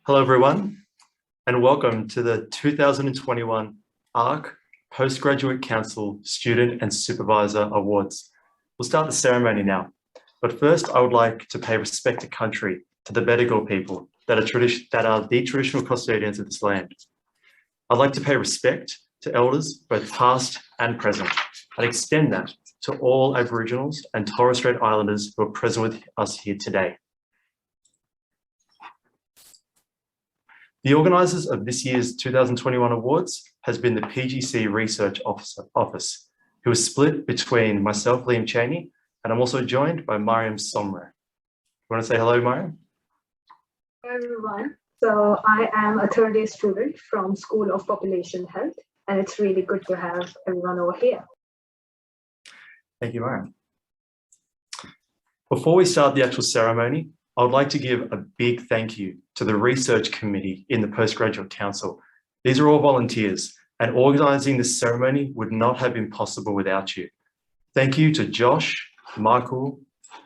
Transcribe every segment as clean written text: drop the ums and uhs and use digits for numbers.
Hello, everyone, and welcome to the 2021 ARC Postgraduate Council Student and Supervisor Awards. We'll start the ceremony now, but first I would like to pay respect to country, to the Bedegal people that are the traditional custodians of this land. I'd like to pay respect to elders, both past and present, and extend that to all Aboriginals and Torres Strait Islanders who are present with us here today. The organisers of this year's 2021 awards has been the PGC Research Office, who is split between myself, Liam Cheney, and I'm also joined by Mariam Somre. You want to say hello, Mariam? Hello, everyone. So I am a third year student from School of Population Health, and it's really good to have everyone over here. Thank you, Mariam. Before we start the actual ceremony, I would like to give a big thank you to the research committee in the Postgraduate Council. These are all volunteers, and organising this ceremony would not have been possible without you. Thank you to Josh, Michael,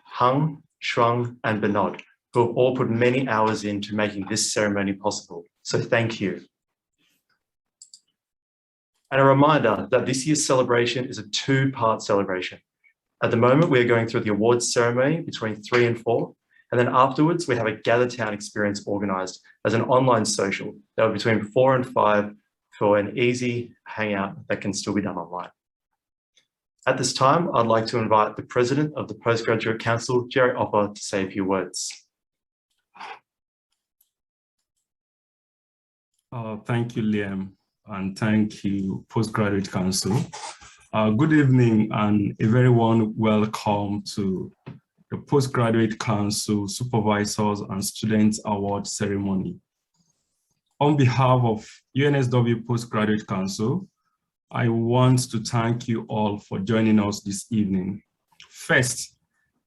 Hung, Shuang, and Bernard, who have all put many hours into making this ceremony possible. So thank you. And a reminder that this year's celebration is a two-part celebration. At the moment, we are going through the awards ceremony between 3 and 4. And then afterwards, we have a Gather Town experience organised as an online social that will be between 4 and 5 for an easy hangout that can still be done online. At this time, I'd like to invite the President of the Postgraduate Council, Jerry Opper, to say a few words. Thank you, Liam, and thank you, Postgraduate Council. Good evening and a very warm welcome to the Postgraduate Council Supervisors and Students Award Ceremony. On behalf of UNSW Postgraduate Council, I want to thank you all for joining us this evening. First,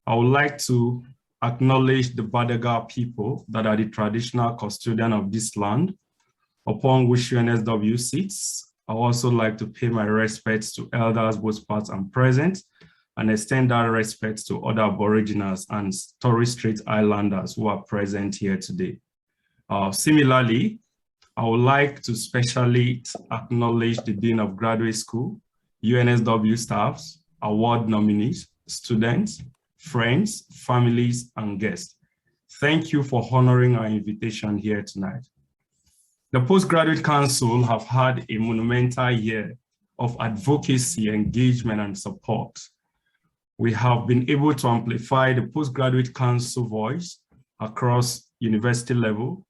I would like to acknowledge the Bedegal people that are the traditional custodian of this land, upon which UNSW sits. I also like to pay my respects to elders, both past and present, and extend that respect to other Aboriginals and Torres Strait Islanders who are present here today. Similarly, I would like to specially acknowledge the Dean of Graduate School, UNSW staffs, award nominees, students, friends, families, and guests. Thank you for honoring our invitation here tonight. The Postgraduate Council have had a monumental year of advocacy, engagement, and support. We have been able to amplify the Postgraduate Council voice across university level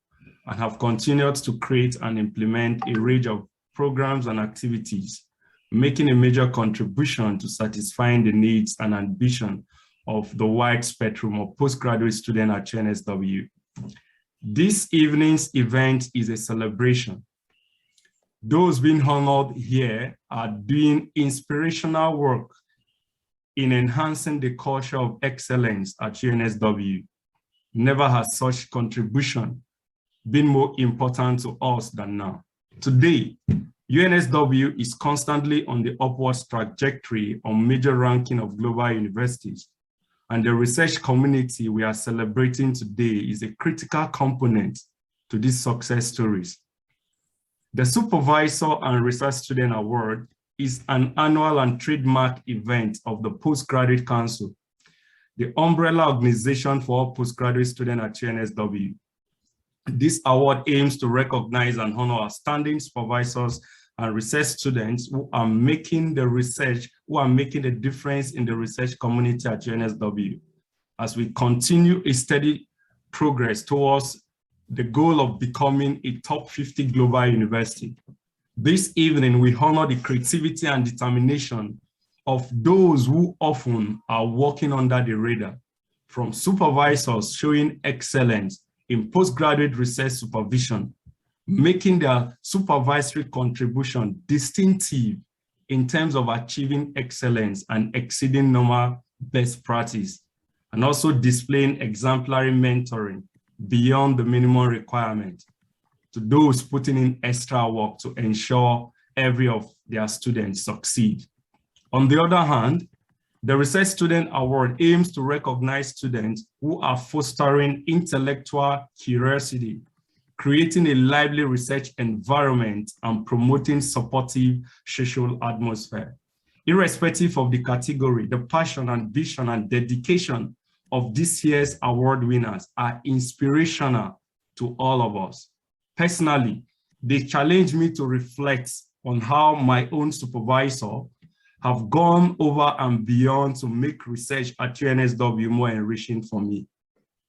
and have continued to create and implement a range of programs and activities, making a major contribution to satisfying the needs and ambition of the wide spectrum of postgraduate students at UNSW. This evening's event is a celebration. Those being honored here are doing inspirational work in enhancing the culture of excellence at UNSW. Never has such contribution been more important to us than now. Today, UNSW is constantly on the upward trajectory on major ranking of global universities, and the research community we are celebrating today is a critical component to these success stories. The Supervisor and Research Student Award is an annual and trademark event of the Postgraduate Council, the umbrella organization for all postgraduate students at UNSW. This award aims to recognize and honor outstanding supervisors and research students who are making the difference in the research community at UNSW, as we continue a steady progress towards the goal of becoming a top 50 global university. This evening, we honor the creativity and determination of those who often are working under the radar, from supervisors showing excellence in postgraduate research supervision, making their supervisory contribution distinctive in terms of achieving excellence and exceeding normal best practice, and also displaying exemplary mentoring beyond the minimum requirement to those putting in extra work to ensure every of their students succeed. On the other hand, the Research Student Award aims to recognize students who are fostering intellectual curiosity creating a lively research environment and promoting supportive social atmosphere. Irrespective of the category, the passion and vision and dedication of this year's award winners are inspirational to all of us. Personally, they challenge me to reflect on how my own supervisor have gone over and beyond to make research at UNSW more enriching for me.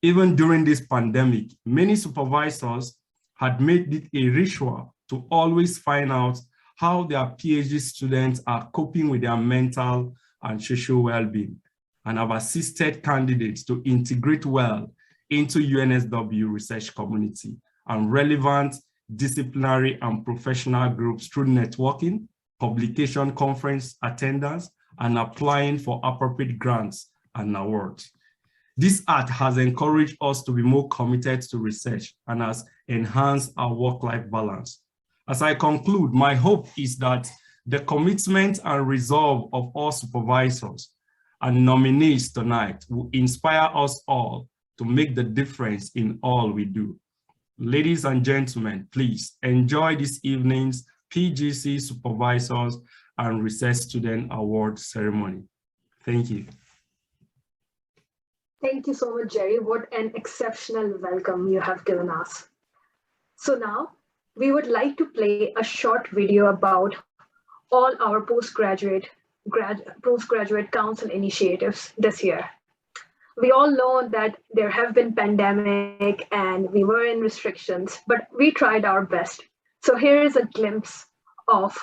Even during this pandemic, many supervisors had made it a ritual to always find out how their PhD students are coping with their mental and social well-being, and have assisted candidates to integrate well into UNSW research community and relevant disciplinary and professional groups through networking, publication conference attendance, and applying for appropriate grants and awards. This act has encouraged us to be more committed to research and has enhanced our work-life balance. As I conclude, my hope is that the commitment and resolve of all supervisors and nominees tonight will inspire us all to make the difference in all we do. Ladies and gentlemen, please enjoy this evening's PGC Supervisors and Research Student Award ceremony. Thank you. Thank you so much, Jerry. What an exceptional welcome you have given us. So now we would like to play a short video about all our postgraduate council initiatives this year. We all know that there have been pandemic and we were in restrictions, but we tried our best. So here is a glimpse of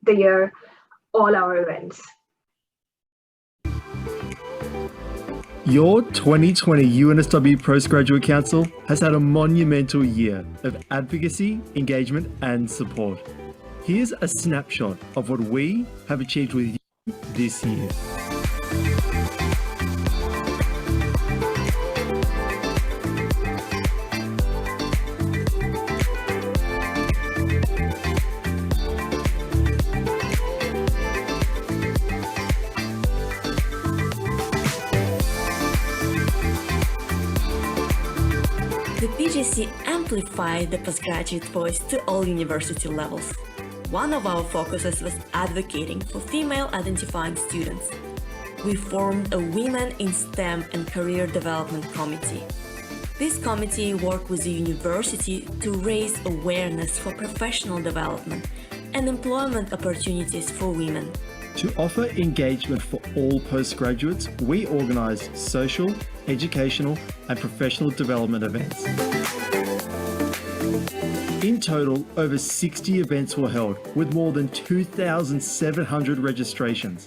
the year, all our events. Your 2020 UNSW Postgraduate Council has had a monumental year of advocacy, engagement, and support. Here's a snapshot of what we have achieved with you this year. The PGC amplified the postgraduate voice to all university levels. One of our focuses was advocating for female-identifying students. We formed a Women in STEM and Career Development Committee. This committee worked with the university to raise awareness for professional development and employment opportunities for women. To offer engagement for all postgraduates, we organised social, educational, and professional development events. In total, over 60 events were held, with more than 2,700 registrations.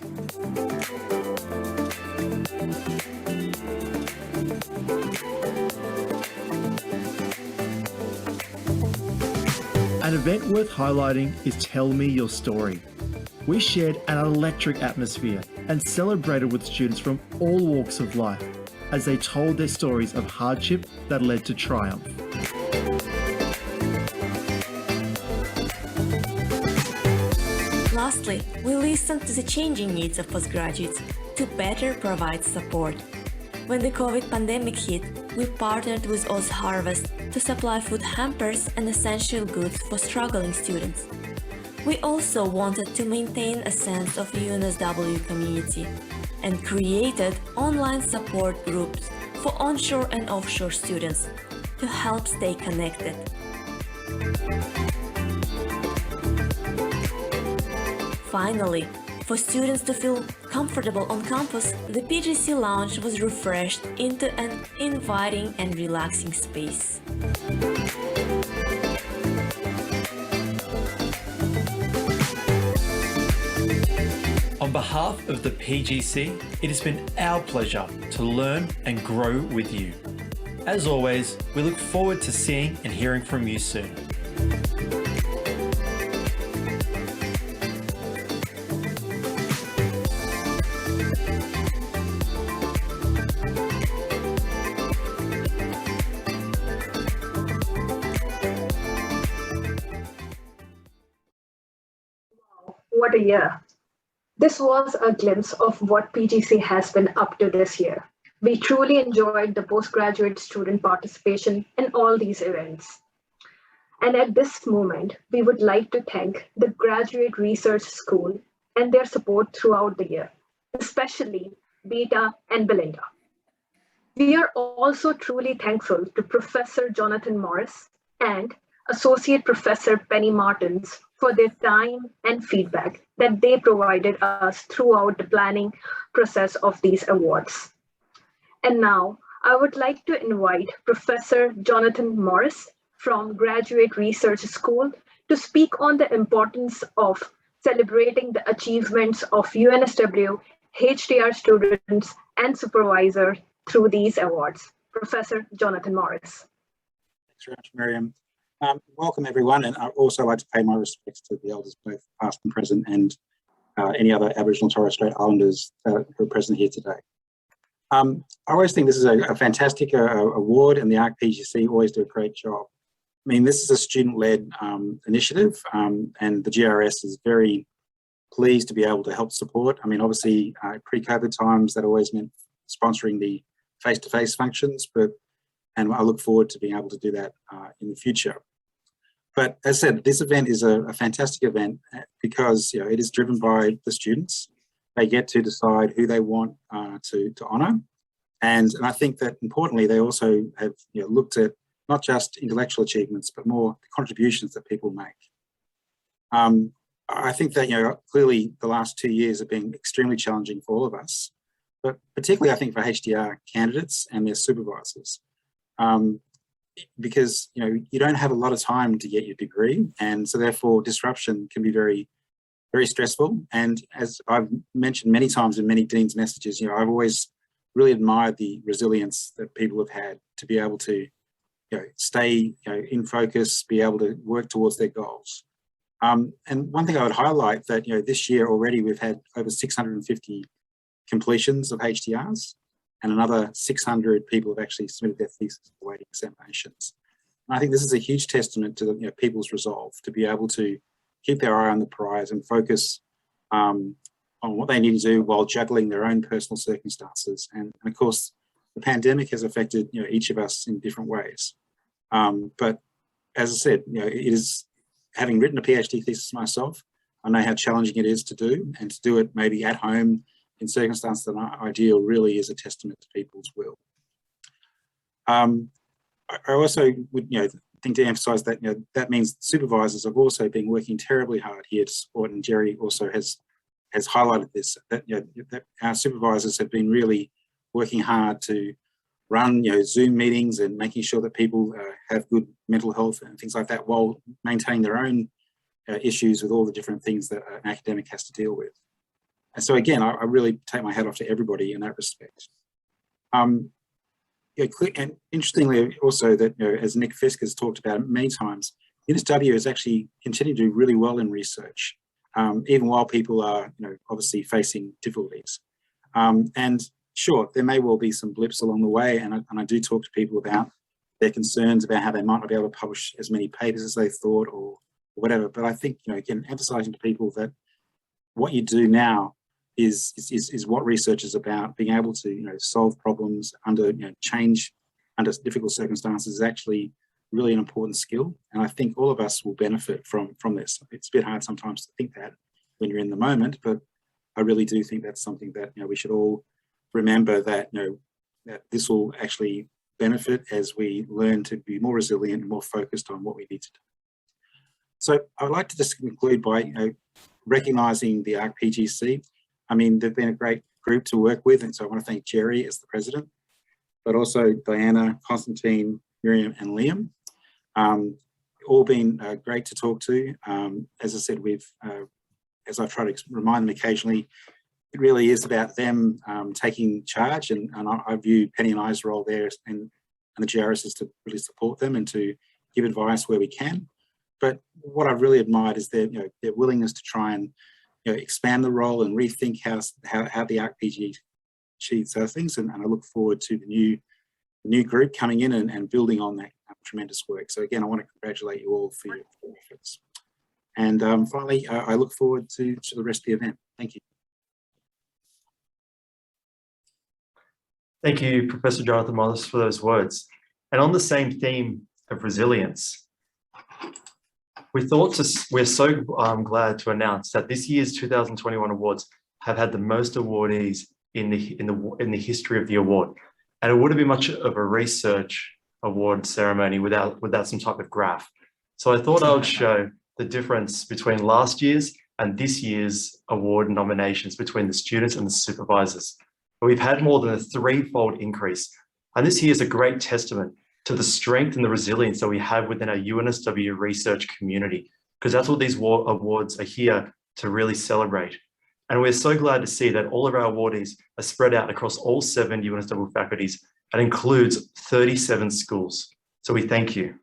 An event worth highlighting is Tell Me Your Story. We shared an electric atmosphere and celebrated with students from all walks of life as they told their stories of hardship that led to triumph. Lastly, we listened to the changing needs of postgraduates to better provide support. When the COVID pandemic hit, we partnered with Oz Harvest to supply food hampers and essential goods for struggling students. We also wanted to maintain a sense of UNSW community and created online support groups for onshore and offshore students to help stay connected. Finally, for students to feel comfortable on campus, the PGC Lounge was refreshed into an inviting and relaxing space. On behalf of the PGC, it has been our pleasure to learn and grow with you. As always, we look forward to seeing and hearing from you soon. What a year. This was a glimpse of what PGC has been up to this year. We truly enjoyed the postgraduate student participation in all these events. And at this moment, we would like to thank the Graduate Research School and their support throughout the year, especially Beta and Belinda. We are also truly thankful to Professor Jonathan Morris and Associate Professor Penny Martins for their time and feedback that they provided us throughout the planning process of these awards. And now, I would like to invite Professor Jonathan Morris from Graduate Research School to speak on the importance of celebrating the achievements of UNSW, HDR students, and supervisors through these awards. Professor Jonathan Morris. Thanks very much, Miriam. Welcome everyone, and I'd also like to pay my respects to the elders, both past and present, and any other Aboriginal and Torres Strait Islanders who are present here today. I always think this is a fantastic award, and the ARC PGC always do a great job. I mean, this is a student-led initiative, and the GRS is very pleased to be able to help support. I mean, obviously, pre-COVID times, that always meant sponsoring the face-to-face functions, and I look forward to being able to do that in the future. But as I said, this event is a fantastic event because it is driven by the students. They get to decide who they want to honour. And I think that importantly, they also have looked at not just intellectual achievements, but more the contributions that people make. I think that clearly the last 2 years have been extremely challenging for all of us, but particularly I think for HDR candidates and their supervisors. Because you don't have a lot of time to get your degree, and so therefore disruption can be very, very stressful. And as I've mentioned many times in many deans' messages, I've always really admired the resilience that people have had to be able to stay in focus, be able to work towards their goals. And one thing I would highlight that this year already we've had over 650 completions of HDRs, and another 600 people have actually submitted their thesis awaiting examinations. And I think this is a huge testament to people's resolve to be able to keep their eye on the prize and focus on what they need to do while juggling their own personal circumstances. And of course, the pandemic has affected each of us in different ways. But as I said, it is, having written a PhD thesis myself, I know how challenging it is to do, and to do it maybe at home in circumstances that are ideal really is a testament to people's will. I also would think to emphasise that that means supervisors have also been working terribly hard here to support, and Jerry also has highlighted this, that that our supervisors have been really working hard to run Zoom meetings and making sure that people have good mental health and things like that, while maintaining their own issues with all the different things that an academic has to deal with. And so again, I really take my hat off to everybody in that respect. And interestingly also that, as Nick Fisk has talked about many times, UNSW has actually continued to do really well in research, even while people are obviously facing difficulties. And sure, there may well be some blips along the way, and I do talk to people about their concerns about how they might not be able to publish as many papers as they thought or whatever. But I think, again, emphasising to people that what you do now is what research is about. Being able to solve problems under change under difficult circumstances is actually really an important skill, and I think all of us will benefit from this. It's a bit hard sometimes to think that when you're in the moment, but I really do think that's something that we should all remember, that that this will actually benefit as we learn to be more resilient and more focused on what we need to do. So I would like to just conclude by recognising the ARC PGC. I mean, they've been a great group to work with, and so I want to thank Jerry as the president, but also Diana, Constantine, Miriam and Liam. All been great to talk to. As I said, as I try to remind them occasionally, it really is about them taking charge, and I view Penny and I's role there and the GRS is to really support them and to give advice where we can. But what I've really admired is their willingness to try and expand the role and rethink how the ARC PGC does things, and I look forward to the new group coming in and building on that tremendous work. So again, I want to congratulate you all for your efforts. And finally, I look forward to the rest of the event. Thank you. Thank you, Professor Jonathan Morris, for those words. And on the same theme of resilience, we're so glad to announce that this year's 2021 awards have had the most awardees in the history of the award, and it wouldn't be much of a research award ceremony without some type of graph. So I thought I would show the difference between last year's and this year's award nominations between the students and the supervisors. We've had more than a threefold increase, and this here is a great testament to the strength and the resilience that we have within our UNSW research community, because that's what these awards are here to really celebrate. And we're so glad to see that all of our awardees are spread out across all 7 UNSW faculties and includes 37 schools. So we thank you.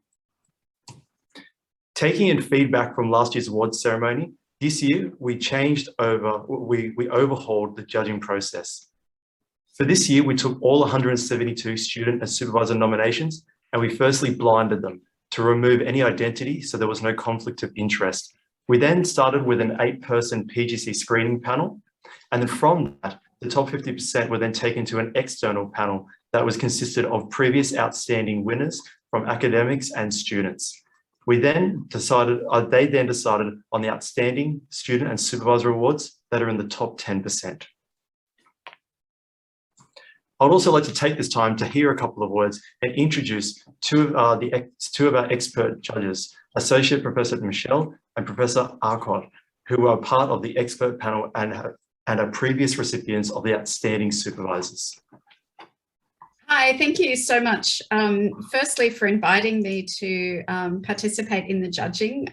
Taking in feedback from last year's awards ceremony, this year we overhauled the judging process. For this year, we took all 172 student and supervisor nominations, and we firstly blinded them to remove any identity so there was no conflict of interest. We then started with an 8-person PGC screening panel, and then from that, the top 50% were then taken to an external panel that was consisted of previous outstanding winners from academics and students. They then decided on the outstanding student and supervisor awards that are in the top 10%. I would also like to take this time to hear a couple of words and introduce two of our expert judges, Associate Professor Michelle and Professor Arcot, who are part of the expert panel and are previous recipients of the outstanding supervisors. Hi, thank you so much. Firstly, for inviting me to participate in the judging.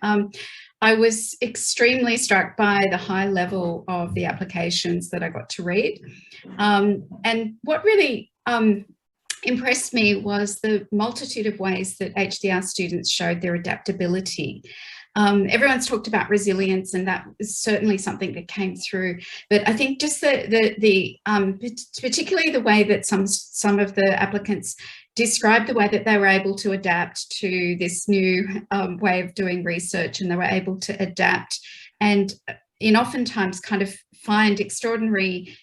I was extremely struck by the high level of the applications that I got to read. And what really impressed me was the multitude of ways that HDR students showed their adaptability. Everyone's talked about resilience, and that is certainly something that came through. But I think just particularly the way that some of the applicants described the way that they were able to adapt to this new way of doing research, and they were able to adapt and oftentimes kind of find extraordinary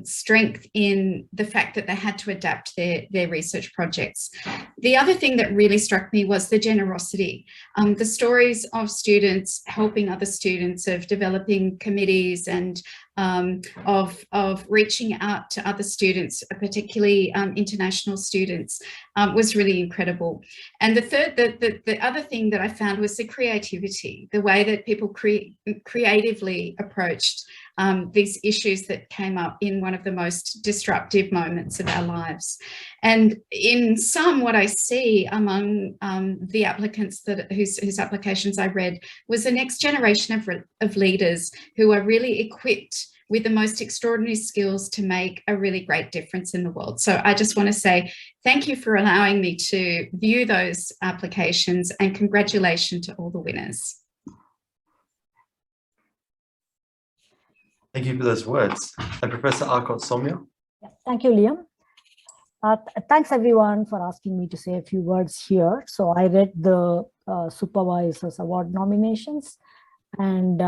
strength in the fact that they had to adapt their research projects. The other thing that really struck me was the generosity. The stories of students helping other students, of developing committees, and of reaching out to other students, particularly international students, was really incredible. And the other thing that I found was the creativity, the way that people creatively approached these issues that came up in one of the most disruptive moments of our lives. And in sum, what I see among the applicants whose applications I read was the next generation of leaders who are really equipped with the most extraordinary skills to make a really great difference in the world. So I just want to say thank you for allowing me to view those applications, and congratulations to all the winners. Thank you for those words. And Professor Arcot Somya. Thank you, Liam. Thanks everyone for asking me to say a few words here. So I read the Supervisors Award nominations, and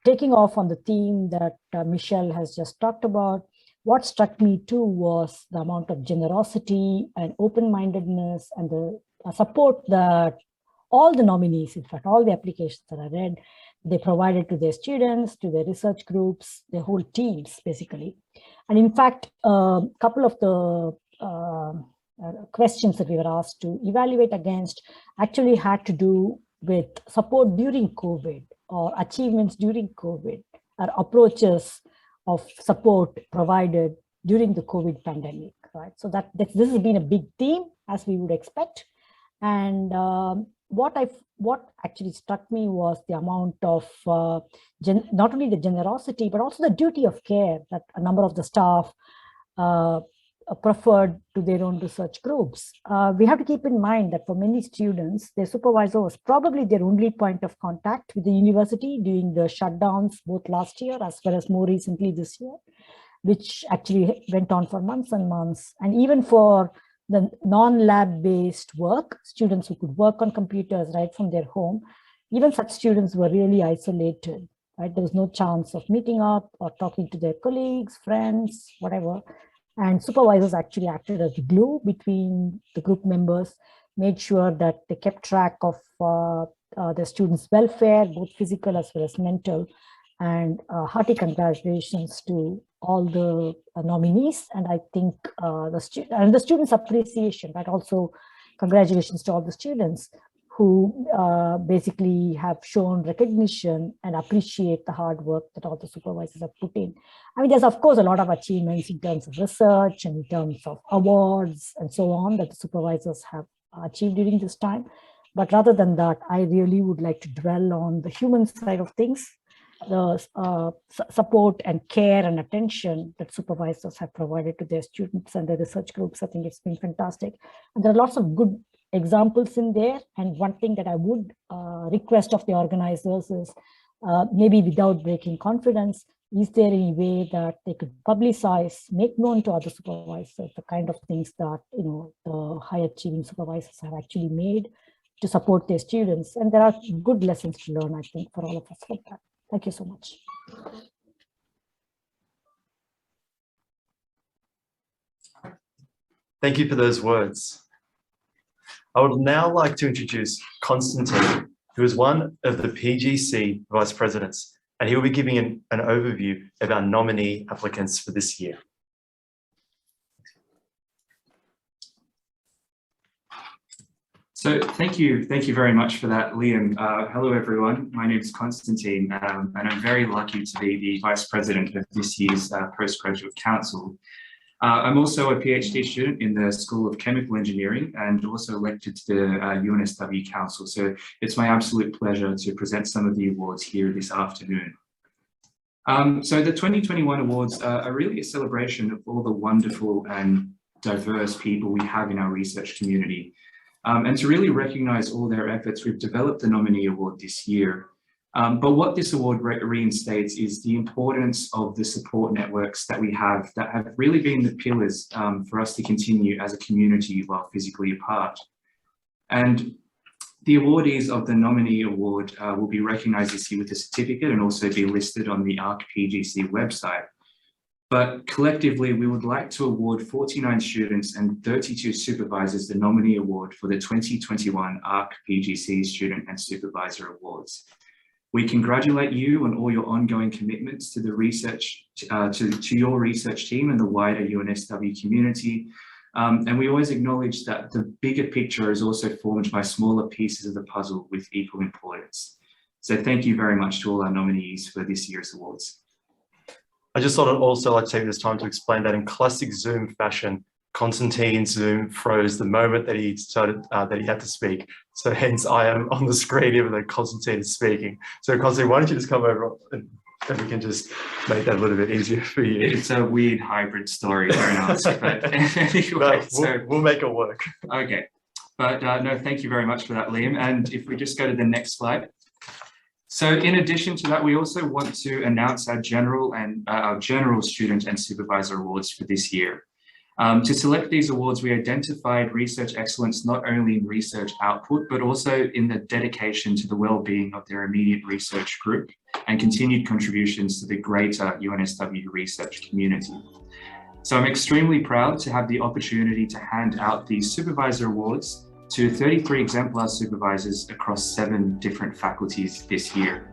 taking off on the theme that Michelle has just talked about, what struck me too was the amount of generosity and open-mindedness and the support that all the nominees, in fact, all the applications that I read, they provided to their students, to their research groups, their whole teams, basically. And in fact, a couple of the questions that we were asked to evaluate against actually had to do with support during COVID, or achievements during COVID, or approaches of support provided during the COVID pandemic, right? So this has been a big theme, as we would expect. And what actually struck me was the amount of not only the generosity, but also the duty of care that a number of the staff preferred to their own research groups. We have to keep in mind that for many students, their supervisor was probably their only point of contact with the university during the shutdowns, both last year as well as more recently this year, which actually went on for months and months. And even for the non-lab based work, students who could work on computers right from their home, even such students were really isolated, right? There was no chance of meeting up or talking to their colleagues, friends, whatever. And supervisors actually acted as glue between the group members, made sure that they kept track of their students' welfare, both physical as well as mental. And hearty congratulations to all the nominees. And I think the students' appreciation, but also congratulations to all the students who basically have shown recognition and appreciate the hard work that all the supervisors have put in. I mean, there's of course a lot of achievements in terms of research and in terms of awards and so on that the supervisors have achieved during this time. But rather than that, I really would like to dwell on the human side of things, the support and care and attention that supervisors have provided to their students and their research groups. I think it's been fantastic. And there are lots of good examples in there. And one thing that I would request of the organizers is maybe without breaking confidence, is there any way that they could publicize, make known to other supervisors the kind of things that the high achieving supervisors have actually made to support their students? And there are good lessons to learn, I think, for all of us from that. Thank you so much. Thank you for those words. I would now like to introduce Constantine, who is one of the PGC vice presidents, and he will be giving an overview of our nominee applicants for this year. So thank you very much for that, Liam. Hello, everyone. My name is Constantine, and I'm very lucky to be the Vice President of this year's Postgraduate Council. I'm also a PhD student in the School of Chemical Engineering and also elected to the UNSW Council. So it's my absolute pleasure to present some of the awards here this afternoon. So the 2021 awards are really a celebration of all the wonderful and diverse people we have in our research community. And to really recognize all their efforts, we've developed the nominee award this year. But what this award reinstates is the importance of the support networks that we have that have really been the pillars for us to continue as a community while physically apart. And the awardees of the nominee award will be recognized this year with a certificate and also be listed on the ARC PGC website. But collectively, we would like to award 49 students and 32 supervisors the nominee award for the 2021 ARC PGC Student and Supervisor Awards. We congratulate you on all your ongoing commitments to the research, to your research team and the wider UNSW community. And we always acknowledge that the bigger picture is also formed by smaller pieces of the puzzle with equal importance. So thank you very much to all our nominees for this year's awards. I just thought I'd also like to take this time to explain that in classic Zoom fashion, Constantine's Zoom froze the moment that he started, that he had to speak. So hence I am on the screen even though Constantine is speaking. So Constantine, why don't you just come over and we can just make that a little bit easier for you. It's a weird hybrid story, don't ask, but anyway, we'll make it work. Okay, but no, thank you very much for that, Liam. And if we just go to the next slide. So in addition to that, we also want to announce our general student and supervisor awards for this year. To select these awards, we identified research excellence not only in research output, but also in the dedication to the well-being of their immediate research group and continued contributions to the greater UNSW research community. So I'm extremely proud to have the opportunity to hand out these supervisor awards to 33 exemplar supervisors across 7 different faculties this year.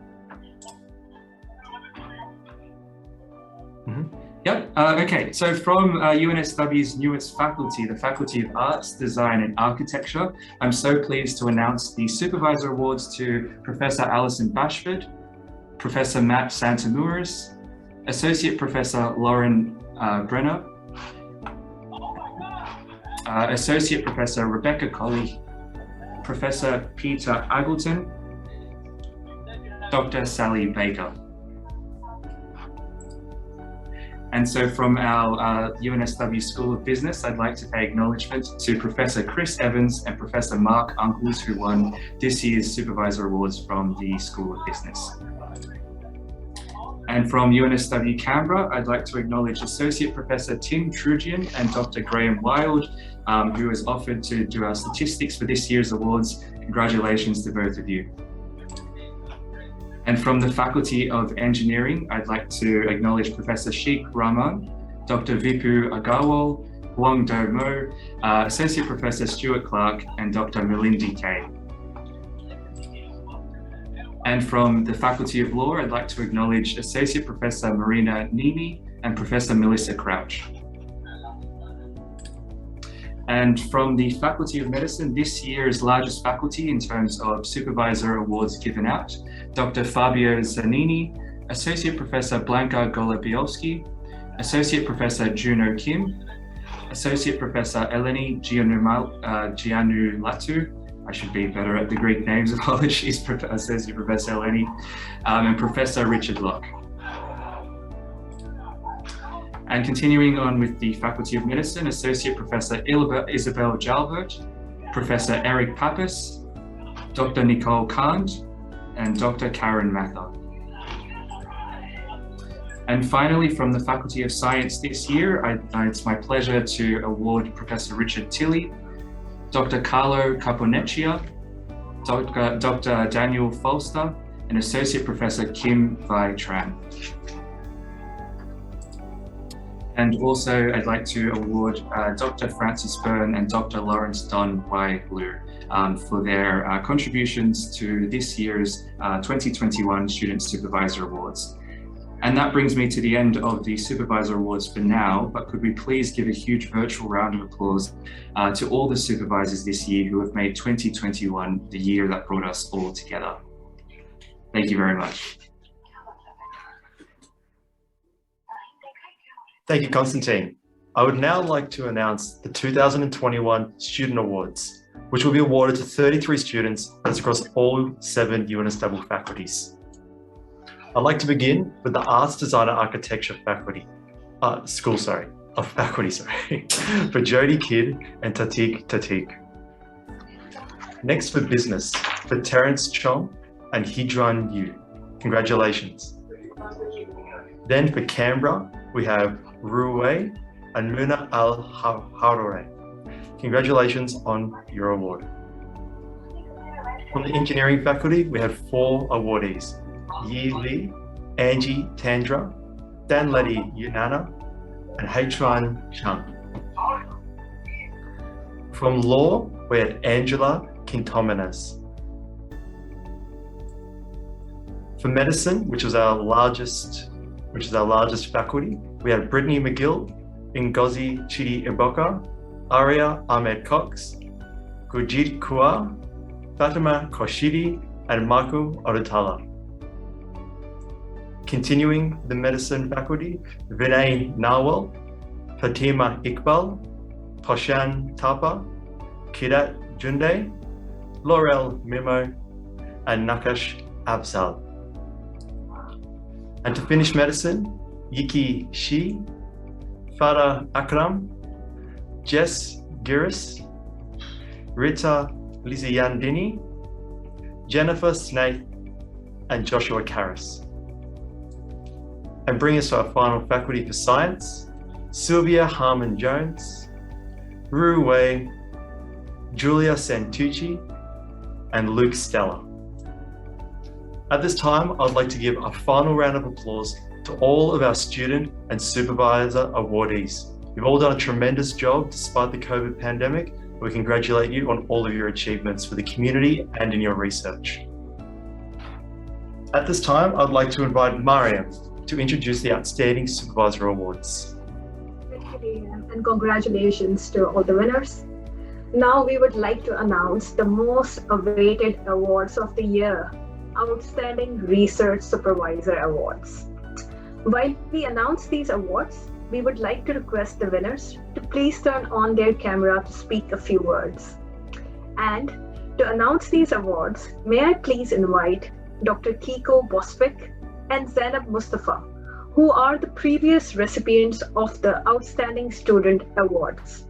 Yep, okay, so from UNSW's newest faculty, the Faculty of Arts, Design and Architecture, I'm so pleased to announce the Supervisor Awards to Professor Alison Bashford, Professor Matt Santamouris, Associate Professor Lauren Brenner, Associate Professor Rebecca Colley, Professor Peter Aggleton, Dr. Sally Baker. And so from our UNSW School of Business, I'd like to pay acknowledgement to Professor Chris Evans and Professor Mark Uncles, who won this year's Supervisor Awards from the School of Business. And from UNSW Canberra, I'd like to acknowledge Associate Professor Tim Trugian and Dr. Graham Wild, who has offered to do our statistics for this year's awards. Congratulations to both of you. And from the Faculty of Engineering, I'd like to acknowledge Professor Sheikh Rahman, Dr. Vipu Agarwal, Huang Do Mo, Associate Professor Stuart Clark, and Dr. Melindy Kay. And from the Faculty of Law, I'd like to acknowledge Associate Professor Marina Nimi and Professor Melissa Crouch. And from the Faculty of Medicine, this year's largest faculty in terms of supervisor awards given out, Dr. Fabio Zanini, Associate Professor Blanka Golubiowski, Associate Professor Juno Kim, Associate Professor Eleni Giannoulatu, I should be better at the Greek names, apologies, Associate Professor Eleni, and Professor Richard Locke. And continuing on with the Faculty of Medicine, Associate Professor Isabel Jalbert, Professor Eric Pappas, Dr. Nicole Kant, and Dr. Karen Mather. And finally, from the Faculty of Science this year, it's my pleasure to award Professor Richard Tilley, Dr. Carlo Caponecchia, Dr. Daniel Folster, and Associate Professor Kim Vi Tran. And also, I'd like to award Dr. Francis Byrne and Dr. Lawrence Don Wai Lu for their contributions to this year's 2021 Student Supervisor Awards. And that brings me to the end of the Supervisor Awards for now, but could we please give a huge virtual round of applause to all the supervisors this year who have made 2021 the year that brought us all together. Thank you very much. Thank you, Constantine. I would now like to announce the 2021 Student Awards, which will be awarded to 33 students that's across all 7 UNSW faculties. I'd like to begin with the Arts, Design and Architecture faculty, for Jody Kidd and Tatik. Next for Business, for Terence Chong and Hidran Yu. Congratulations. Then for Canberra, we have Ruwei and Muna Al-Harore. Congratulations on your award. From the Engineering faculty, we have 4 awardees. Yi Li, Angie Tandra, Dan Letty Yunana, and Hechuan Chang. From Law, we had Angela Quintomenes. For Medicine, which is our largest faculty, we have Brittany McGill, Ngozi Chidi Iboka, Aria Ahmed Cox, Gurjit Kaur, Fatima Koshidi, and Marco Odutala. Continuing the Medicine faculty, Vinay Nawal, Fatima Iqbal, Toshan Tapa, Kirat Junde, Laurel Mimo, and Nakash Absal. And to finish Medicine, Yiki Shi, Farah Akram, Jess Giris, Rita Lizayandini, Jennifer Snaith, and Joshua Karras. And bring us to our final faculty for Science, Sylvia Harmon-Jones, Ru Wei, Julia Santucci, and Luke Stella. At this time, I'd like to give a final round of applause to all of our student and supervisor awardees. You've all done a tremendous job despite the COVID pandemic. We congratulate you on all of your achievements for the community and in your research. At this time, I'd like to invite Mariam to introduce the Outstanding Supervisor Awards. Thank you, Liam, and congratulations to all the winners. Now we would like to announce the most awaited awards of the year, Outstanding Research Supervisor Awards. While we announce these awards, we would like to request the winners to please turn on their camera to speak a few words. And to announce these awards, may I please invite Dr. Kiko Boswick and Zainab Mustafa, who are the previous recipients of the Outstanding Student Awards.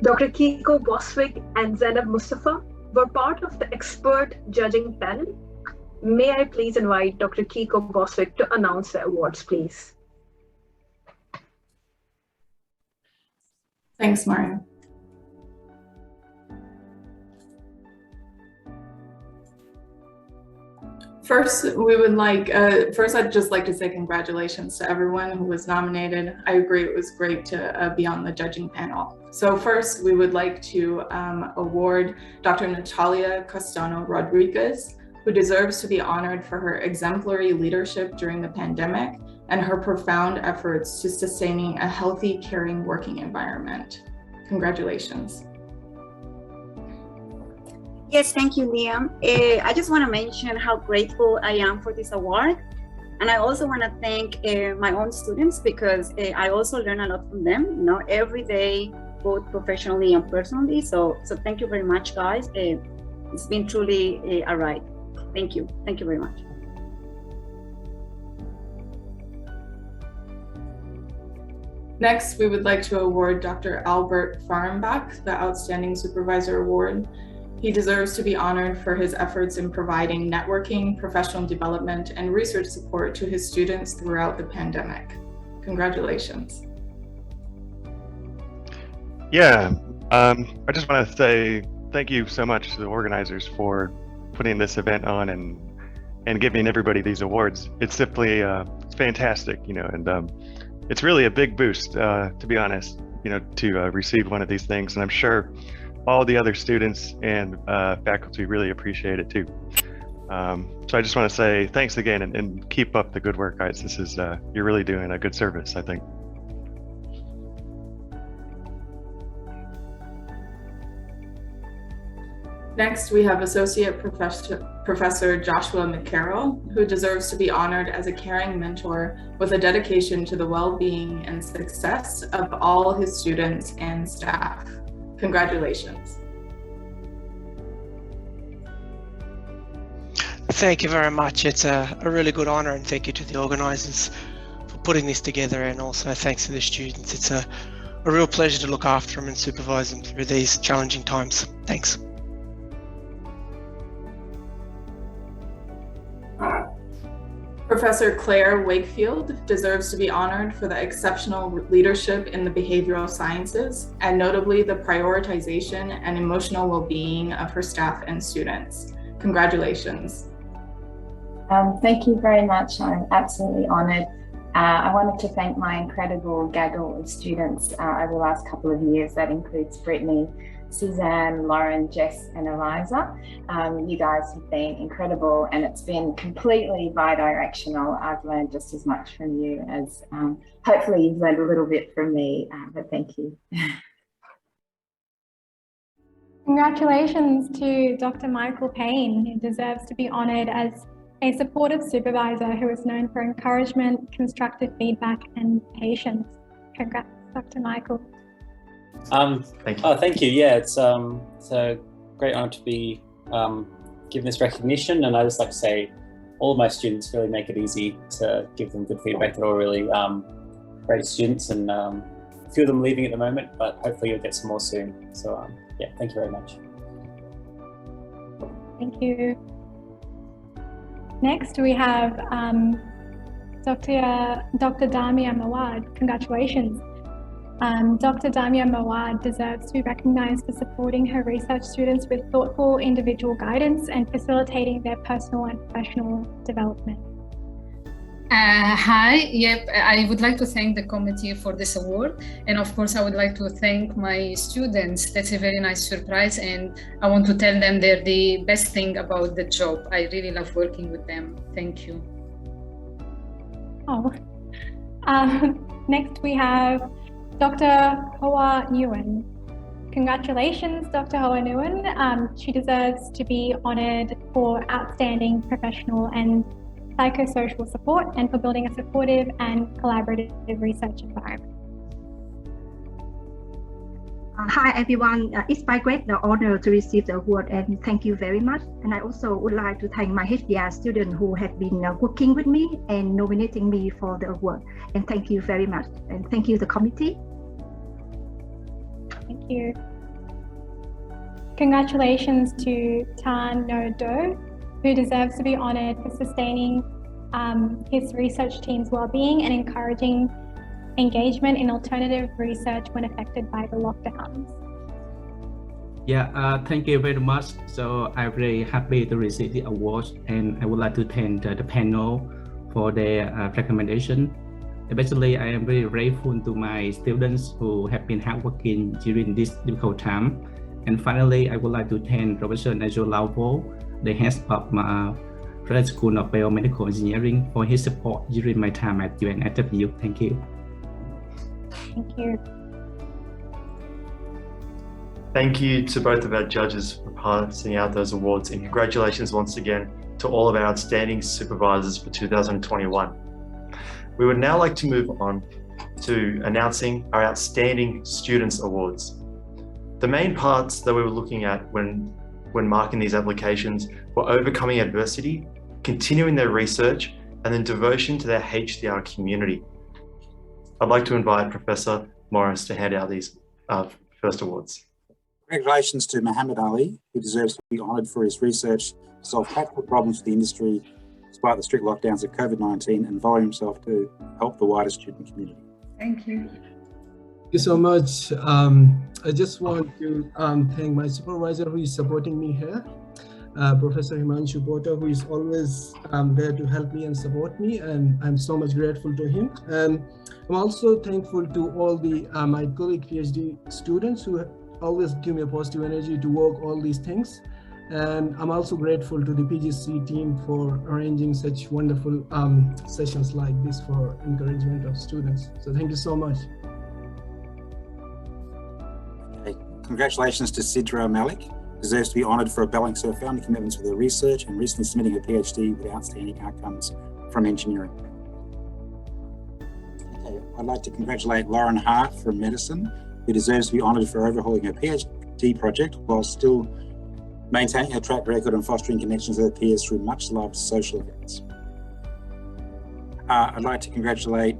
Dr. Kiko Boswick and Zainab Mustafa were part of the expert judging panel. May I please invite Dr. Kiko Boswick to announce the awards, please. Thanks, Maria. First, I'd just like to say congratulations to everyone who was nominated. I agree it was great to be on the judging panel. So first, we would like to award Dr. Natalia Castano Rodriguez, who deserves to be honored for her exemplary leadership during the pandemic and her profound efforts to sustaining a healthy, caring working environment. Congratulations. Yes, thank you, Liam. I just want to mention how grateful I am for this award. And I also want to thank my own students, because I also learn a lot from them, every day, both professionally and personally. So thank you very much, guys. It's been truly a ride. Thank you. Thank you very much. Next, we would like to award Dr. Albert Fahrenbach the Outstanding Supervisor Award. He deserves to be honored for his efforts in providing networking, professional development, and research support to his students throughout the pandemic. Congratulations. Yeah, I just want to say thank you so much to the organizers for putting this event on and giving everybody these awards. It's simply it's fantastic, and it's really a big boost, to be honest, to receive one of these things. And I'm sure all the other students and faculty really appreciate it too. So I just want to say thanks again, and keep up the good work, guys. This is you're really doing a good service, I think. Next, we have Associate Professor Joshua McCarroll, who deserves to be honored as a caring mentor with a dedication to the well-being and success of all his students and staff. Congratulations. Thank you very much. It's a really good honor, and thank you to the organizers for putting this together, and also thanks to the students. It's a real pleasure to look after them and supervise them through these challenging times. Thanks. Professor Claire Wakefield deserves to be honored for the exceptional leadership in the behavioral sciences, and notably the prioritization and emotional well-being of her staff and students. Congratulations. Thank you very much. I'm absolutely honored. I wanted to thank my incredible gaggle of students over the last couple of years. That includes Brittany, Suzanne, Lauren, Jess, and Eliza. You guys have been incredible, and it's been completely bi-directional. I've learned just as much from you as hopefully you've learned a little bit from me, but thank you. Congratulations to Dr. Michael Payne, who deserves to be honoured as a supportive supervisor who is known for encouragement, constructive feedback, and patience. Congrats, Dr. Michael. Thank you. Oh, thank you. Yeah, it's a great honor to be given this recognition, and I just like to say all of my students really make it easy to give them good feedback. They're all really great students, and a few of them leaving at the moment, but hopefully you'll get some more soon. So yeah, thank you very much. Thank you. Next we have Dr. Damia Mawad. Congratulations. Dr. Damia Mawad deserves to be recognized for supporting her research students with thoughtful individual guidance and facilitating their personal and professional development. Hi, yep, I would like to thank the committee for this award, and of course I would like to thank my students. That's a very nice surprise, and I want to tell them they're the best thing about the job. I really love working with them. Thank you. Oh. Next we have Dr. Hoa Nguyen. Congratulations, Dr. Hoa Nguyen. She deserves to be honoured for outstanding professional and psychosocial support and for building a supportive and collaborative research environment. Hi everyone, it's my great honor to receive the award, and thank you very much. And I also would like to thank my HDR students who have been working with me and nominating me for the award. And thank you very much. And thank you, the committee. Thank you. Congratulations to Tan No Do, who deserves to be honoured for sustaining his research team's well-being and encouraging engagement in alternative research when affected by the lockdowns. Yeah, thank you very much. So I'm very happy to receive the award, and I would like to thank the panel for their recommendation. Especially, I am very grateful to my students who have been hardworking during this difficult time. And finally, I would like to thank Professor Najol Lauvo the head of Graduate School of Biomedical Engineering for his support during my time at UNSW. Thank you. Thank you. Thank you to both of our judges for passing out those awards, and congratulations once again to all of our outstanding supervisors for 2021. We would now like to move on to announcing our Outstanding Students Awards. The main parts that we were looking at when marking these applications were overcoming adversity, continuing their research, and then devotion to their HDR community. I'd like to invite Professor Morris to hand out these first awards. Congratulations to Muhammad Ali, who deserves to be honoured for his research to solve practical problems for the industry despite the strict lockdowns of COVID-19 and vowing himself to help the wider student community. Thank you. Thank you so much. I just want to thank my supervisor who is supporting me here, Professor Himanshu Bota, who is always there to help me and support me, and I'm so much grateful to him. And I'm also thankful to all the my colleague PhD students who always give me a positive energy to work all these things. And I'm also grateful to the PGC team for arranging such wonderful sessions like this for encouragement of students. So thank you so much. Okay. Congratulations to Sidra Malik, deserves to be honoured for balancing her founding commitments with her research and recently submitting her PhD with outstanding outcomes from engineering. Okay. I'd like to congratulate Lauren Hart from medicine, who deserves to be honoured for overhauling her PhD project while still maintaining her track record and fostering connections with her peers through much loved social events. I'd like to congratulate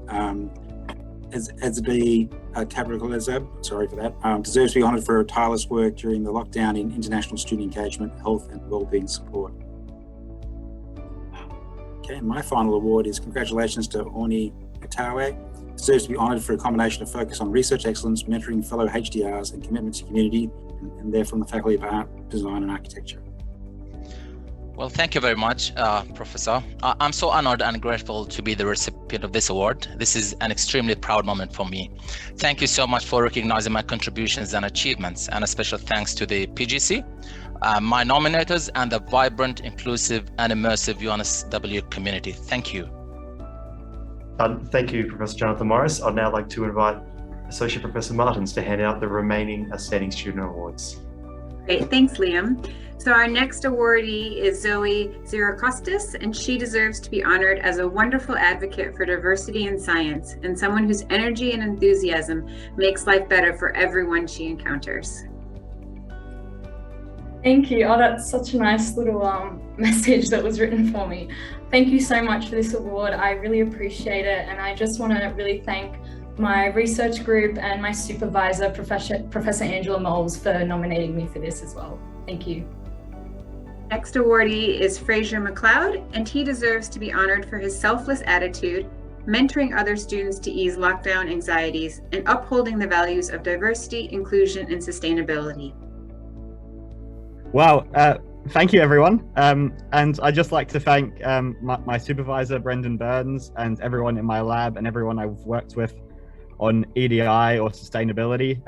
Azadi Tabrikalezab, sorry for that, deserves to be honoured for her tireless work during the lockdown in international student engagement, health and wellbeing support. Okay, and my final award is congratulations to Orni Katawe, deserves to be honoured for a combination of focus on research excellence, mentoring fellow HDRs and commitment to community, and they're from the Faculty of Art, Design and Architecture. Well, thank you very much, Professor. I'm so honored and grateful to be the recipient of this award. This is an extremely proud moment for me. Thank you so much for recognizing my contributions and achievements, and a special thanks to the PGC, my nominators, and the vibrant, inclusive, and immersive UNSW community. Thank you. Thank you, Professor Jonathan Morris. I'd now like to invite Associate Professor Martins to hand out the remaining Outstanding Student Awards. Great, thanks, Liam. So our next awardee is Zoe Ziracostas, and she deserves to be honored as a wonderful advocate for diversity in science and someone whose energy and enthusiasm makes life better for everyone she encounters. Thank you. Oh, that's such a nice little message that was written for me. Thank you so much for this award. I really appreciate it. And I just want to really thank my research group and my supervisor, Professor Angela Moles, for nominating me for this as well. Thank you. Next awardee is Fraser McLeod, and he deserves to be honored for his selfless attitude, mentoring other students to ease lockdown anxieties, and upholding the values of diversity, inclusion, and sustainability. Wow, thank you everyone. And I'd just like to thank my supervisor, Brendan Burns, and everyone in my lab and everyone I've worked with on EDI or sustainability.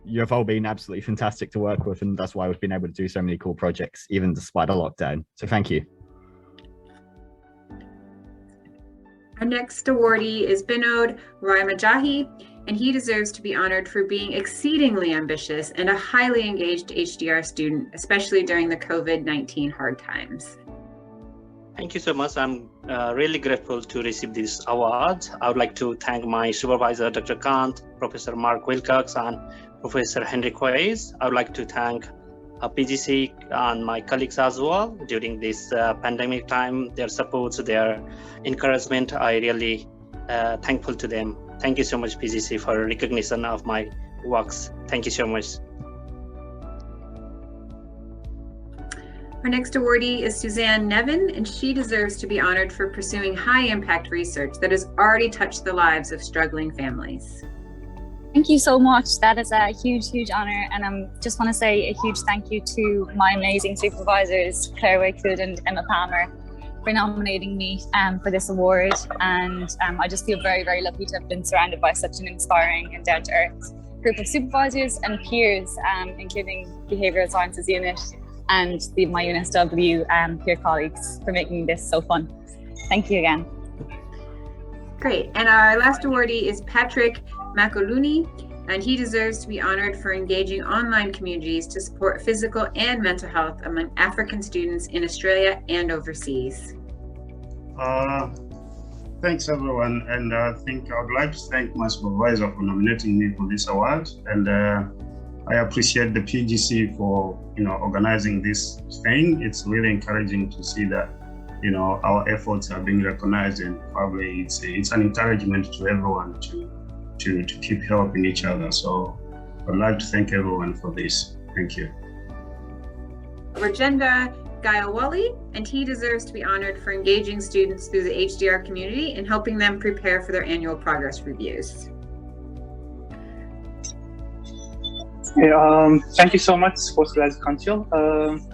You have all been absolutely fantastic to work with, and that's why we've been able to do so many cool projects, even despite a lockdown. So thank you. Our next awardee is Binod Raimajahi, and he deserves to be honored for being exceedingly ambitious and a highly engaged HDR student, especially during the COVID-19 hard times. Thank you so much. I'm really grateful to receive this award. I would like to thank my supervisor, Dr. Kant, Professor Mark Wilcox, and Professor Henry Quays. I would like to thank PGC and my colleagues as well during this pandemic time. Their support, their encouragement, I really thankful to them. Thank you so much, PGC, for recognition of my works. Thank you so much. Our next awardee is Suzanne Nevin, and she deserves to be honored for pursuing high-impact research that has already touched the lives of struggling families. Thank you so much. That is a huge, huge honor. And I just want to say a huge thank you to my amazing supervisors, Claire Wakefield and Emma Palmer, for nominating me for this award. And I just feel very, very lucky to have been surrounded by such an inspiring and down-to-earth group of supervisors and peers, including Behavioural Sciences Unit. and my UNSW peer colleagues for making this so fun. Thank you again. Great. And our last awardee is Patrick Macoluni, and he deserves to be honored for engaging online communities to support physical and mental health among African students in Australia and overseas. Thanks everyone, and I think I would like to thank my supervisor for nominating me for this award, and I appreciate the PGC for organizing this thing. It's really encouraging to see that our efforts are being recognized, and probably it's an encouragement to everyone to keep helping each other. So I'd like to thank everyone for this. Thank you. Rajendra Gayawali, and he deserves to be honored for engaging students through the HDR community and helping them prepare for their annual progress reviews. Thank you so much, Postgraduate Council.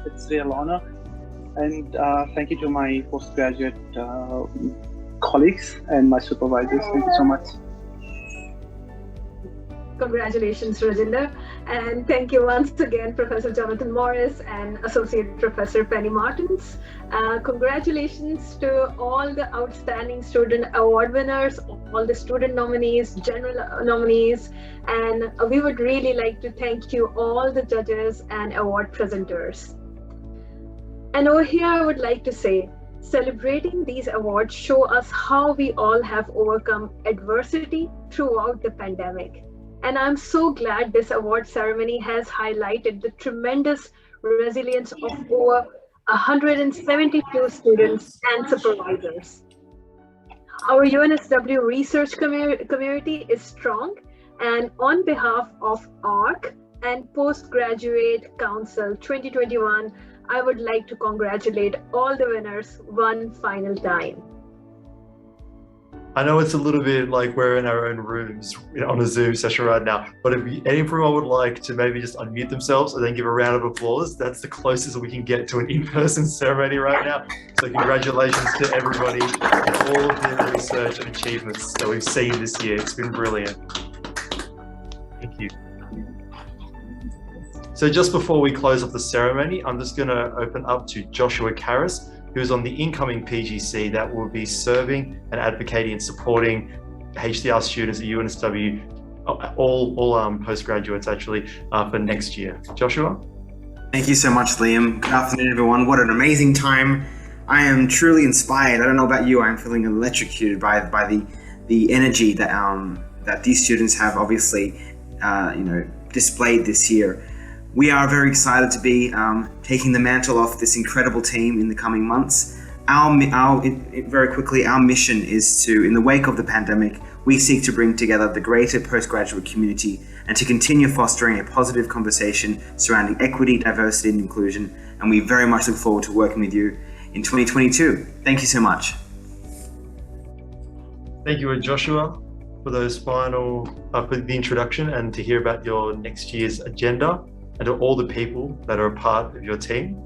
It's a real honor. And thank you to my postgraduate colleagues and my supervisors. Thank you so much. Congratulations, Rajendra. And thank you once again, Professor Jonathan Morris and Associate Professor Penny Martins. Congratulations to all the outstanding student award winners, all the student nominees, general nominees, and we would really like to thank you all the judges and award presenters. And over here, I would like to say, celebrating these awards show us how we all have overcome adversity throughout the pandemic. And I'm so glad this award ceremony has highlighted the tremendous resilience of over 172 students and supervisors. Our UNSW research community is strong, and on behalf of ARC and Postgraduate Council 2021, I would like to congratulate all the winners one final time. I know it's a little bit like we're in our own rooms on a Zoom session right now, but if anyone would like to maybe just unmute themselves and then give a round of applause, that's the closest we can get to an in-person ceremony right now. So congratulations to everybody and all of the research and achievements that we've seen this year. It's been brilliant. Thank you. So just before we close off the ceremony, I'm just going to open up to Joshua Karras, who's on the incoming PGC that will be serving and advocating and supporting HDR students at UNSW, all postgraduates actually, for next year. Joshua? Thank you so much, Liam. Good afternoon, everyone. What an amazing time. I am truly inspired. I don't know about you, I'm feeling electrocuted by the energy that these students have obviously displayed this year. We are very excited to be taking the mantle off this incredible team in the coming months. Very quickly, our mission is to, in the wake of the pandemic, we seek to bring together the greater postgraduate community and to continue fostering a positive conversation surrounding equity, diversity, and inclusion. And we very much look forward to working with you in 2022. Thank you so much. Thank you, Joshua, for those final, for the introduction and to hear about your next year's agenda, and to all the people that are a part of your team.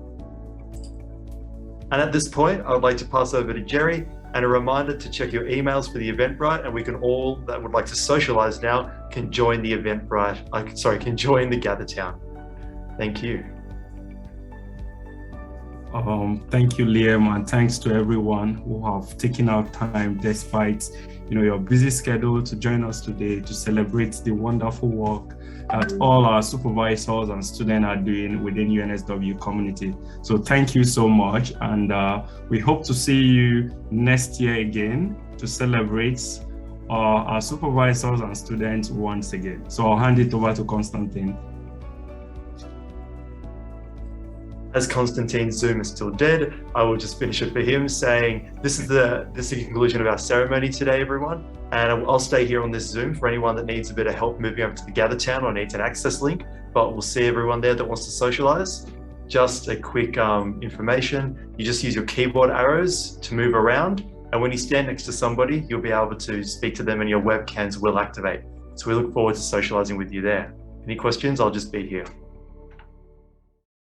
And at this point, I would like to pass over to Jerry, and a reminder to check your emails for the Eventbrite, and we can all that would like to socialize now can join the Eventbrite, can join the GatherTown. Thank you. Thank you, Liam, and thanks to everyone who have taken out time despite your busy schedule to join us today to celebrate the wonderful work that all our supervisors and students are doing within UNSW community. So thank you so much, and we hope to see you next year again to celebrate our supervisors and students once again. So I'll hand it over to Constantine. As Constantine's Zoom is still dead, I will just finish it for him saying, this is the conclusion of our ceremony today, everyone. And I'll stay here on this Zoom for anyone that needs a bit of help moving over to the GatherTown or needs an access link, but we'll see everyone there that wants to socialize. Just a quick information, you just use your keyboard arrows to move around. And when you stand next to somebody, you'll be able to speak to them and your webcams will activate. So we look forward to socializing with you there. Any questions? I'll just be here.